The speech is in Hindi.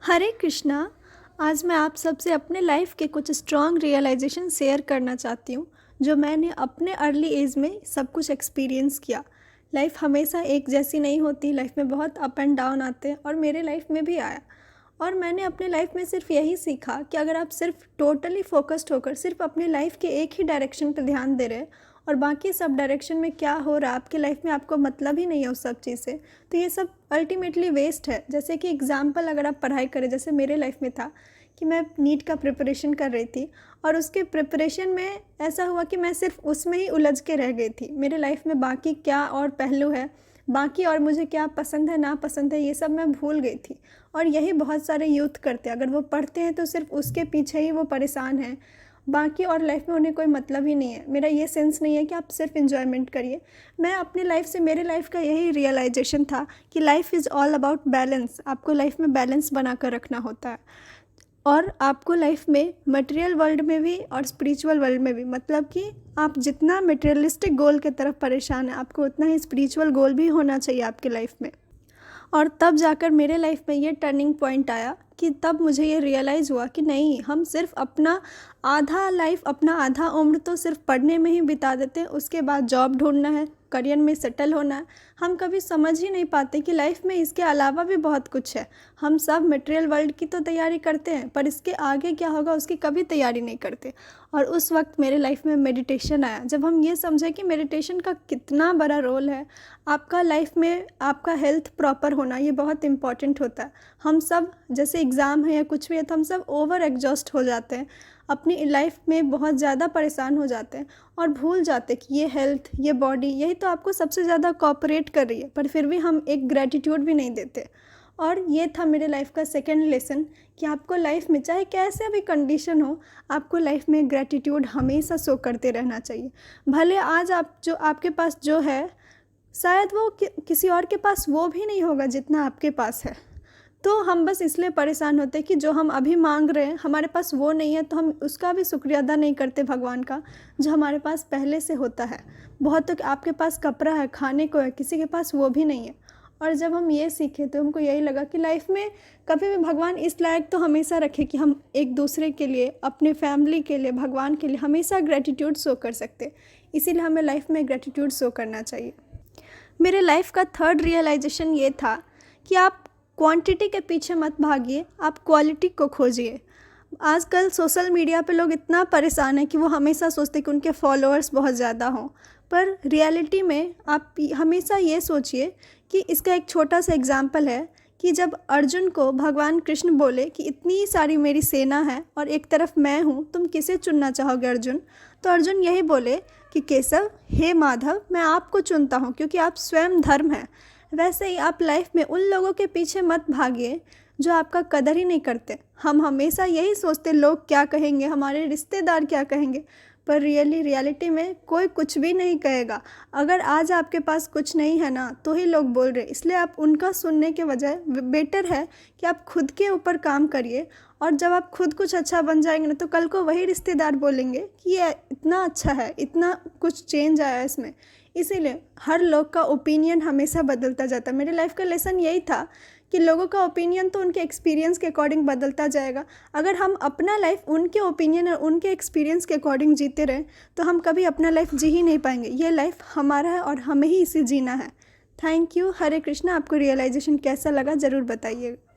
हरे कृष्णा। आज मैं आप सबसे अपने लाइफ के कुछ स्ट्रॉन्ग रियलाइजेशन शेयर करना चाहती हूँ जो मैंने अपने अर्ली एज में सब कुछ एक्सपीरियंस किया। लाइफ हमेशा एक जैसी नहीं होती, लाइफ में बहुत अप एंड डाउन आते हैं और मेरे लाइफ में भी आया। और मैंने अपने लाइफ में सिर्फ यही सीखा कि अगर आप सिर्फ टोटली फोकस्ड होकर सिर्फ अपने लाइफ के एक ही डायरेक्शन पर ध्यान दे रहे हैं और बाकी सब डायरेक्शन में क्या हो रहा है आपके लाइफ में आपको मतलब ही नहीं है उस सब चीज़ से, तो ये सब अल्टीमेटली वेस्ट है। जैसे कि एग्जाम्पल अगर आप पढ़ाई करें, जैसे मेरे लाइफ में था कि मैं नीट का प्रिपरेशन कर रही थी और उसके प्रिपरेशन में ऐसा हुआ कि मैं सिर्फ उसमें ही उलझ के रह गई थी। मेरे लाइफ में बाकी क्या और पहलू है, बाकी और मुझे क्या पसंद है ना पसंद है, ये सब मैं भूल गई थी। और यही बहुत सारे यूथ करते हैं, अगर वो पढ़ते हैं तो सिर्फ उसके पीछे ही वो परेशान हैं, बाकी और लाइफ में उन्हें कोई मतलब ही नहीं है। मेरा ये सेंस नहीं है कि आप सिर्फ इन्जॉयमेंट करिए। मैं अपनी लाइफ से, मेरे लाइफ का यही रियलाइजेशन था कि life is all about balance. आपको लाइफ में बैलेंस बना कर रखना होता है और आपको लाइफ में मटेरियल वर्ल्ड में भी और स्पिरिचुअल वर्ल्ड में भी, मतलब कि आप जितना मटेरियलिस्टिक गोल की तरफ परेशान हैं आपको उतना ही स्पिरिचुअल गोल भी होना चाहिए आपके लाइफ में। और तब जाकर मेरे लाइफ में ये टर्निंग पॉइंट आया कि तब मुझे ये रियलाइज़ हुआ कि नहीं, हम सिर्फ अपना आधा लाइफ, अपना आधा उम्र तो सिर्फ पढ़ने में ही बिता देते हैं, उसके बाद जॉब ढूंढना है, करियर में सेटल होना है। हम कभी समझ ही नहीं पाते कि लाइफ में इसके अलावा भी बहुत कुछ है। हम सब मटेरियल वर्ल्ड की तो तैयारी करते हैं पर इसके आगे क्या होगा उसकी कभी तैयारी नहीं करते। और उस वक्त मेरे लाइफ में मेडिटेशन आया, जब हम ये समझे कि मेडिटेशन का कितना बड़ा रोल है आपका लाइफ में। आपका हेल्थ प्रॉपर होना ये बहुत इंपॉर्टेंट होता है। हम सब, जैसे एग्ज़ाम है या कुछ भी है, तो हम सब ओवर एग्जॉस्ट हो जाते हैं, अपनी लाइफ में बहुत ज़्यादा परेशान हो जाते हैं और भूल जाते हैं कि ये हेल्थ, ये बॉडी, यही तो आपको सबसे ज़्यादा कोऑपरेट कर रही है, पर फिर भी हम एक ग्रेटिट्यूड भी नहीं देते। और ये था मेरे लाइफ का सेकंड लेसन कि आपको लाइफ में चाहे कैसे भी कंडीशन हो, आपको लाइफ में ग्रेटिट्यूड हमेशा शो करते रहना चाहिए। भले आज आप जो आपके पास जो है शायद वो किसी और के पास वो भी नहीं होगा जितना आपके पास है, तो हम बस इसलिए परेशान होते हैं कि जो हम अभी मांग रहे हैं हमारे पास वो नहीं है, तो हम उसका भी शुक्रिया अदा नहीं करते भगवान का जो हमारे पास पहले से होता है। बहुत तो आपके पास कपड़ा है, खाने को है, किसी के पास वो भी नहीं है। और जब हम ये सीखे तो हमको यही लगा कि लाइफ में कभी भी भगवान इस लायक तो हमेशा रखे कि हम एक दूसरे के लिए, अपने फैमिली के लिए, भगवान के लिए हमेशा ग्रेटिट्यूड शो कर सकते। इसीलिए हमें लाइफ में ग्रेटिट्यूड शो करना चाहिए। मेरे लाइफ का थर्ड रियलाइजेशन ये था कि आप क्वांटिटी के पीछे मत भागिए, आप क्वालिटी को खोजिए। आजकल सोशल मीडिया पे लोग इतना परेशान हैं कि वो हमेशा सोचते हैं कि उनके फॉलोअर्स बहुत ज़्यादा हों, पर रियलिटी में आप हमेशा ये सोचिए कि इसका एक छोटा सा एग्जाम्पल है कि जब अर्जुन को भगवान कृष्ण बोले कि इतनी सारी मेरी सेना है और एक तरफ मैं हूँ, तुम किसे चुनना चाहोगे अर्जुन, तो अर्जुन यही बोले कि केशव, हे माधव, मैं आपको चुनता हूँ क्योंकि आप स्वयं धर्म हैं। वैसे ही आप लाइफ में उन लोगों के पीछे मत भागिए जो आपका कदर ही नहीं करते। हम हमेशा यही सोचते लोग क्या कहेंगे, हमारे रिश्तेदार क्या कहेंगे, पर रियलिटी में कोई कुछ भी नहीं कहेगा। अगर आज आपके पास कुछ नहीं है ना तो ही लोग बोल रहे, इसलिए आप उनका सुनने के बजाय बेटर है कि आप खुद के ऊपर काम करिए। और जब आप खुद कुछ अच्छा बन जाएंगे ना तो कल को वही रिश्तेदार बोलेंगे कि ये इतना अच्छा है, इतना कुछ चेंज आया है इसमें। इसीलिए हर लोग का ओपिनियन हमेशा बदलता जाता है। मेरे लाइफ का लेसन यही था कि लोगों का ओपिनियन तो उनके एक्सपीरियंस के अकॉर्डिंग बदलता जाएगा। अगर हम अपना लाइफ उनके ओपिनियन और उनके एक्सपीरियंस के अकॉर्डिंग जीते रहें तो हम कभी अपना लाइफ जी ही नहीं पाएंगे। ये लाइफ हमारा है और हमें ही इसे जीना है। Thank you. हरे कृष्णा। आपको रियलाइजेशन कैसा लगा ज़रूर बताइएगा।